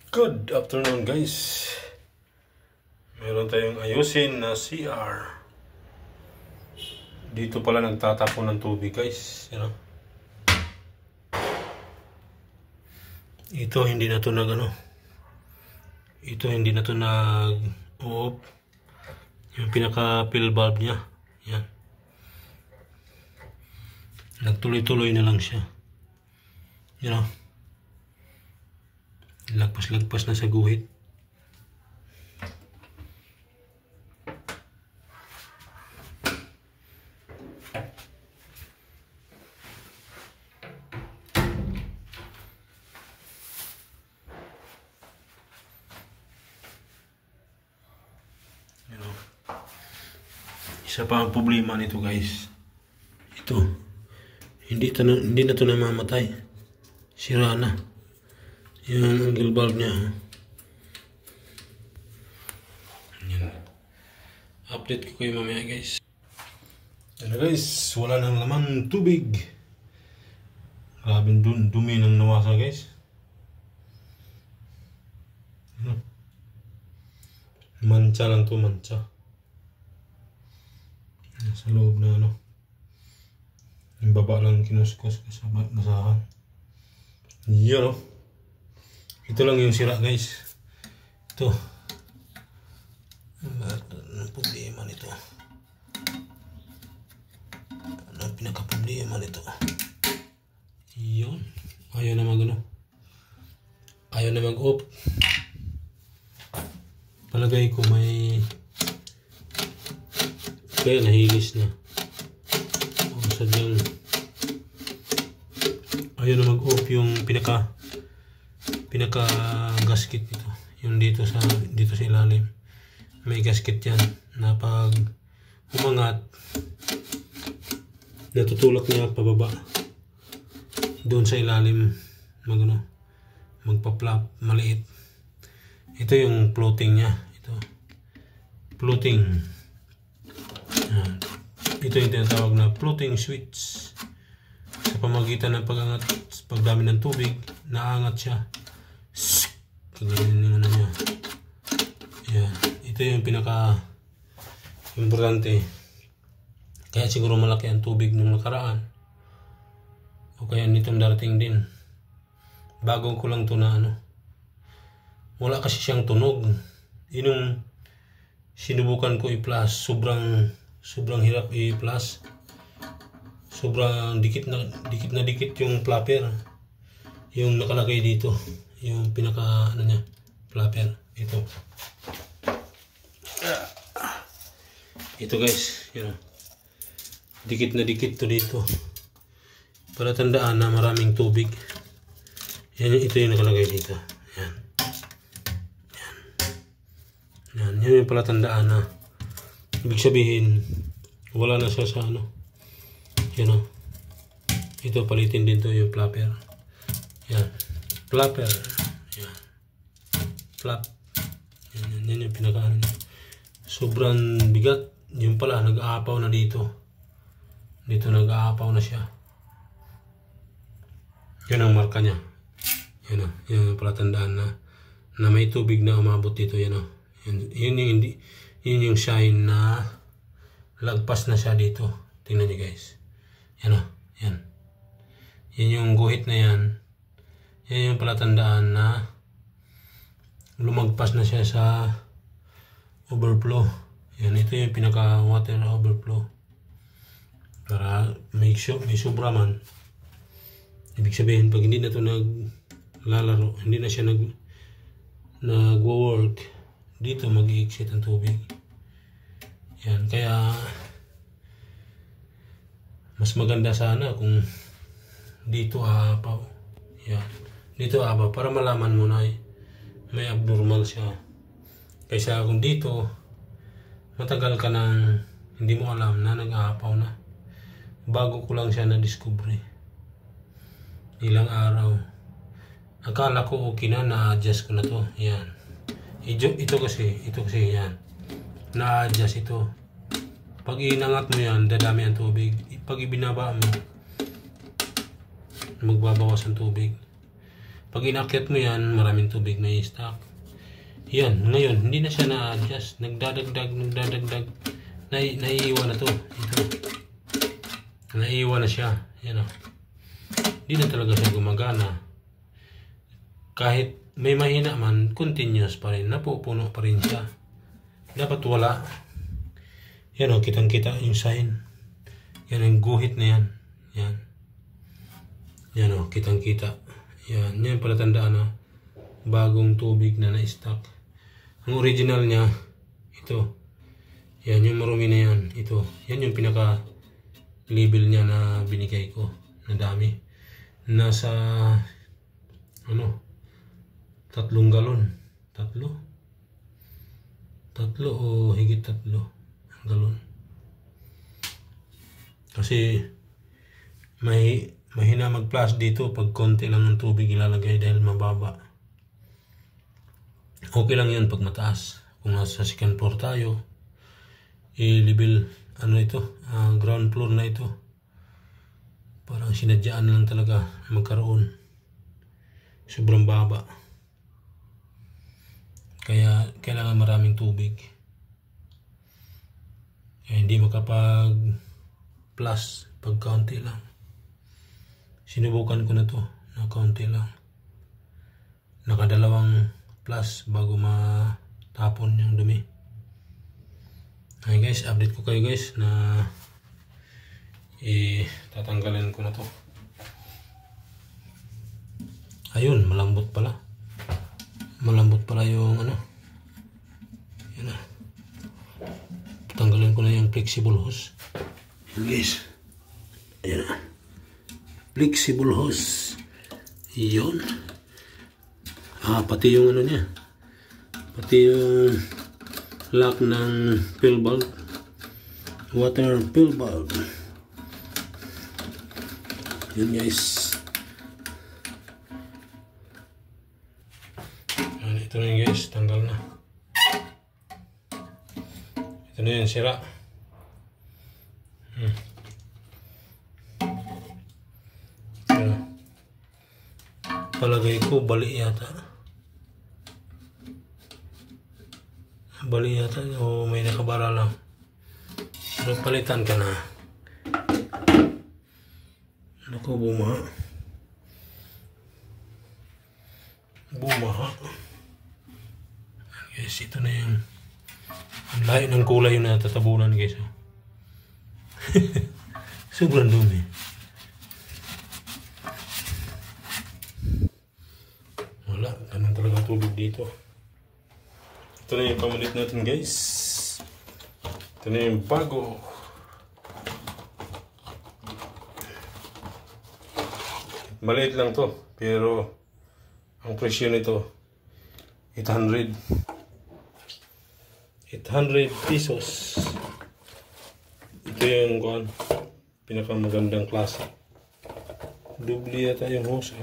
Good afternoon guys. Meron tayong ayusin na CR. Dito pala nagtatapon ng tubig guys. You know? Ito hindi na to Ito hindi na to nag-off. Yung pinaka fill valve niya. Yan. Nagtuloy-tuloy na lang siya. You know? Lagpas na sa guhit. Isa pa ang problema nito guys. Ito. Hindi na to namamatay. Sira na. Yung angle valve niya. Yan. Update ko kayo mamaya guys. Yan guys, wala nang laman tubig. Grabe dumi ng nawasa guys. Mancha lang to, mancha. Sa loob na yung baba lang kinuskos sa basahan. Yan Ito lang yung sira guys. Ito. Anong problema nito? Anong pinaka-problema nito? Yun. Ayaw na Ayaw na mag-off. Palagay ko may kaya nahilis na. O sadyang ayaw na mag-off yung pinaka gasket nito. Yung dito sa ilalim. May gasket yan na pag umangat natutulak niya pababa. Doon sa ilalim magpa-flap maliit. Ito yung floating niya. Ito. Floating. Ito yung tinatawag na floating switch. Sa pamagitan ng pag-angat, pagdami ng tubig, naangat siya. Kagaling yung niya. Yan. Ito yung pinaka-importante. Kaya siguro malaki ang tubig nung nakaraan. O kaya nitong darating din. Bago ko lang ito na wala kasi siyang tunog. Yung sinubukan ko i-plus, sobrang hirap i-plus. Sobrang dikit na yung flapper. Yung nakalagay dito, yung pinaka niya, flapper. Ito guys, dikit na dikit to dito. Para tandaan na maraming tubig. Ito yung nakalagay dito. Yan yung palatandaan na ibig sabihin wala na siya sa ito palitin din to yung flapper. Yan, flapper. Yan, flap. Yan yung pinaka sobrang bigat. Yung pala nag-aapaw na dito nag-aapaw na siya. Yan ang marka niya. Yan yung palatandaan na may tubig na umabot dito. Yun yung sign na lagpas na siya dito. Tingnan niyo guys. Yan yung guhit na yan. Yan yung palatandaan na lumagpas na siya sa overflow. Yan, ito yung pinaka water overflow. Para may sobra man. Ibig sabihin pag hindi na ito naglalaro, hindi na siya nag-work, dito mag-i-exit ang tubig. Yan, kaya mas maganda sana kung dito aapaw. Yan, dito aapaw para malaman mo na may abnormal siya. Kaysa kung dito matagal ka nang hindi mo alam na nag-aapaw na. Bago ko lang siya na-discover. Ilang araw. Akala ko okay na-adjust ko na to. Yan. Ito kasi yan. Na-adjust ito. Pag inangat mo yan, dadami ang tubig. Pag ibinaba mo, magbabawas ang tubig. Pag inakyat mo yan, maraming tubig na i-stock. Yan, ngayon, hindi na siya na-adjust. Nagdadagdag. Naiiwan na to. Ito. Naiiwan na siya. Yan o. Hindi na talaga siya gumagana. Kahit may mahina man, continuous pa rin. Napupuno pa rin siya. Dapat wala. Yan o, kitang-kita yung sign. Yan ang guhit na yan. Yan. Yan o, kitang-kita. Yan, yan pala tandaan na bagong tubig na na-stock. Ang original niya, ito. Yan, yung marumi na yan. Ito. Yan yung pinaka-label niya na binigay ko. Na dami. Nasa, 3 galon. 3 o higit 3 galon. Kasi mahina mag-flush dito pag konti lang ng tubig ilalagay dahil mababa. Okay lang yun pag mataas. Kung nasa second floor tayo, i-level ground floor na ito. Parang sinadyaan lang talaga magkaroon. Sobrang baba. Kaya kailangan maraming tubig. Kaya hindi makapag-plus pag kaunti lang. Sinubukan ko na to na kaunti lang. Nakadalawang plus bago matapon yung dumi. Ay guys, update ko kayo guys na tatanggalin ko na to. Ayun, malambot pala. Malambot pala yung Yan na. Tanggalin ko na yung flexible hose. Yan guys. Ayan na. Flexible hose. Yun. Pati yung niya. Pati yung lock ng fill bulb. Water fill bulb. Yun guys. Yan, ito na yun guys. Tanggal na. Ito na yun. Sira. Palagay ko bali yata. Bali yata o may nakabara lang. Pero palitan ka na. Naku, bumaha. Guys, ito na yung ang lahi ng kulay yung natatabunan guys. Sobrang dumi. Wala, ganun talaga tubig dito. Ito na yung pamalit natin guys. Ito na yung bago. Maliit lang to, pero ang presyo nito 800 pesos. Ito yung pinakamagandang klase. Doble yata yung hose.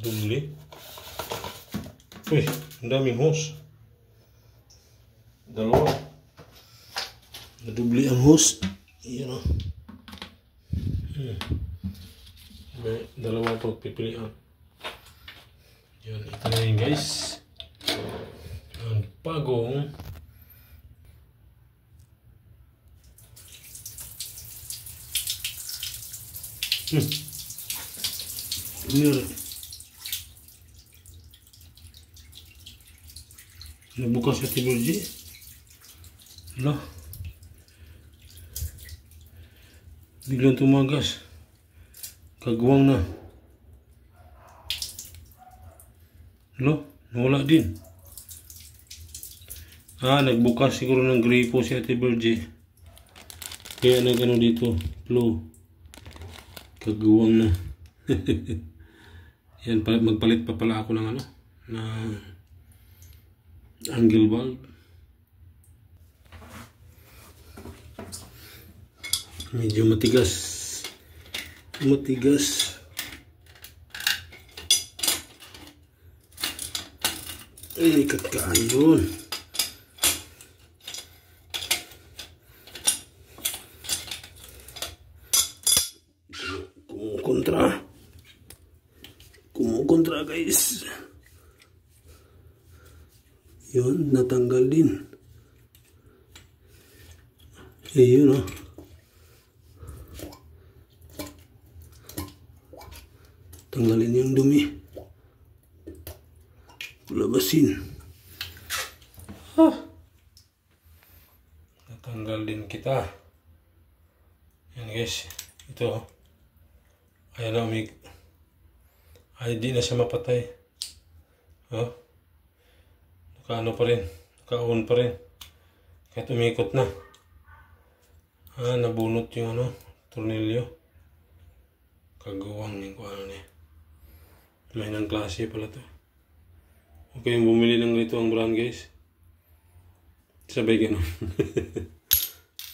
Doble. Uy, ang daming hose. Dalawa. Doble ang hose. Yan o. May dalawa pagpipilian. Yan, ito na yun guys. Ang bagong nabukas sa tiburji. Hala, biglang tumagas. Kagwang na. Hala, nawala din. Nagbukas siguro ng gripo si Ate Virgie. Kaya nagano dito, flow. Kagwang na. Yan, magpalit pa pala ako ng na angle bulb. Medyo matigas. Ay, kakaayon. Kumukontra guys. Yun, natanggal din. Yun oh. Tanggalin yung dumi. Labasin. Natanggal din kita. Yan guys. Ito. Ayan na ay di na siya mapatay. Naka-ano pa rin. Naka-on pa rin. Kahit umikot na. Nabunot yung tornilyo. Kagawang yung kung ano niya. May nang klase pala to. Okay, yung bumili ng ganito ang brand guys. Sabay ganun.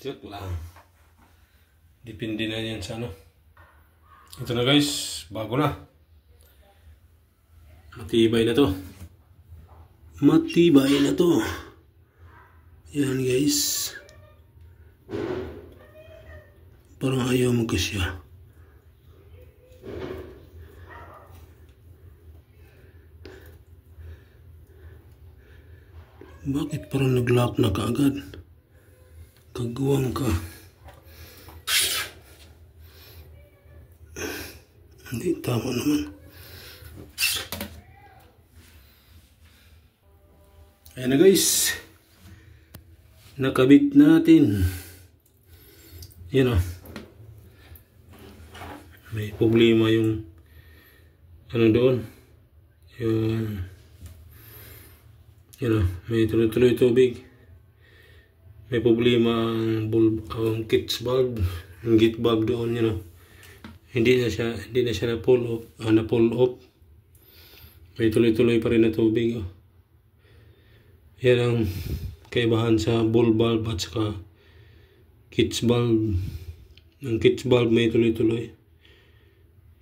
Joke lang. Depende na yan sa Ito na guys, bago na. Matibay na to. Matibay na to. Yan guys. Parang ayaw magkasya. Bakit parang nag-lock na kaagad? Kagawang ka. Hindi, tama naman. Ayan na guys. Nakabit natin. Yan o. May problema yung doon. Yun. Yan o. May tuloy-tuloy tubig. May problema ang kits valve. Ang gate valve doon. Yan o. Hindi na siya na pull off. May tuloy-tuloy pa rin na tubig. Oh. Yan ang kaibahan sa ball valve at saka kits valve. Ang kits valve may tuloy-tuloy.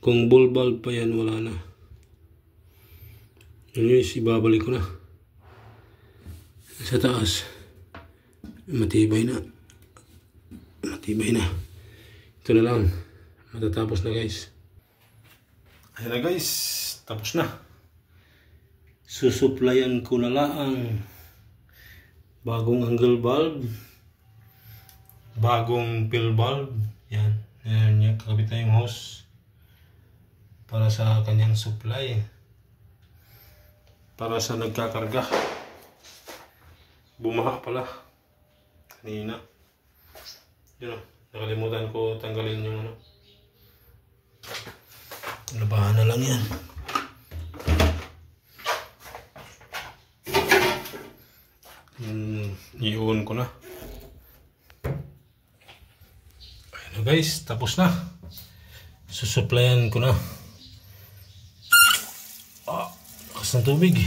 Kung ball valve pa yan, wala na. Anyways, ibabalik ko na. Sa taas. Matibay na. Ito na lang. Matatapos na guys. Ayan na guys. Tapos na. Susuplayan ko na lang bagong angle valve. Bagong fill valve. Yan. Yan. Kakabit na yung hose. Para sa kanyang supply. Para sa nagkakarga. Bumaha pala. Kanina. Yun o. Nakalimutan ko tanggalin yung labahan na lang yan. I-on ko na. Ayan na guys, tapos na. Susuplayan ko na. Lakas ng tubig.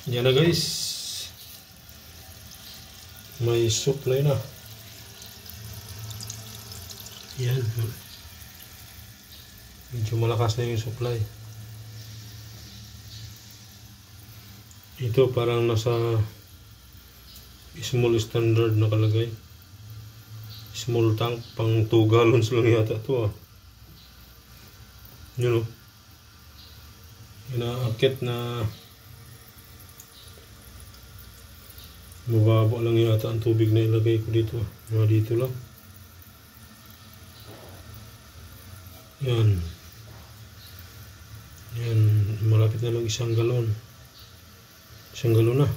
Yan na guys. May supply na. Yan. Medyo malakas na yung supply. Ito parang nasa small standard nakalagay. Small tank, pang 2 gallons lang yata ito. Yun o. Inaakit na mababa lang yata ang tubig na ilagay ko dito. Mga dito lang. Yan. Yan. Malapit na lang 1 galon. 1 galon na.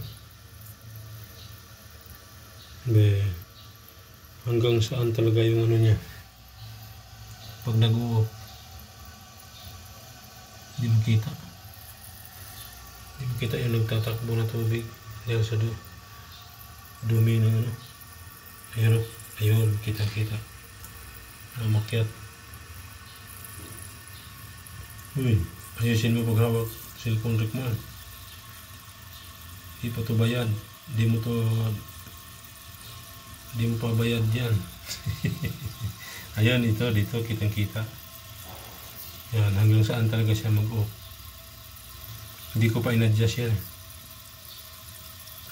Hanggang saan talaga yung niya. Pag nag-uop. Hindi mo kita. Hindi mo kita yung nagtatakbo na tubig. Dahil sa dumi ng Ayun, kita-kita. Makyat. Uy, ayusin mo paghawak. Cellphone rig mo. Di pa to bayad. Di mo pa bayad yan. Ayan, dito, kitang-kita. Yan, hanggang saan talaga siya mag-off. Hindi ko pa in-adjust yan.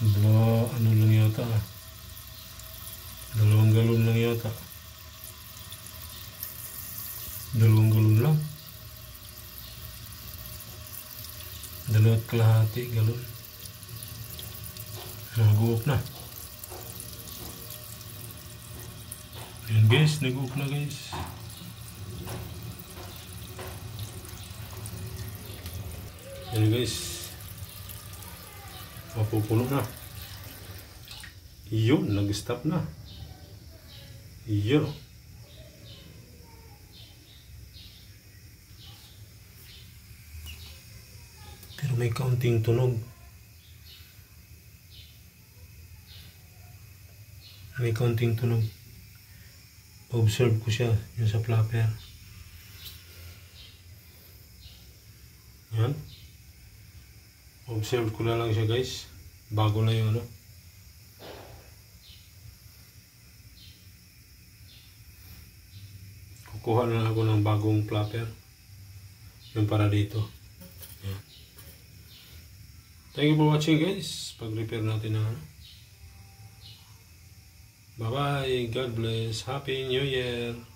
Ano lang yata. 2 galon lang yata. 2 galon lang. 2.5 galon. Nag-uok na. Ayan guys, nag-uok na guys. Ayan guys. Mapupuno na. Yun, nag-stop na. Yun. Pero may kaunting tunog. May kaunting tunog. Observe ko siya, yung sa flapper. Yan. Observe ko na lang siya guys. Bago na yung ano. Kukuha na ako ng bagong flapper. Yung para dito. Yan. Thank you for watching guys. Pag-repair natin na ano. Bye bye. God bless. Happy New Year.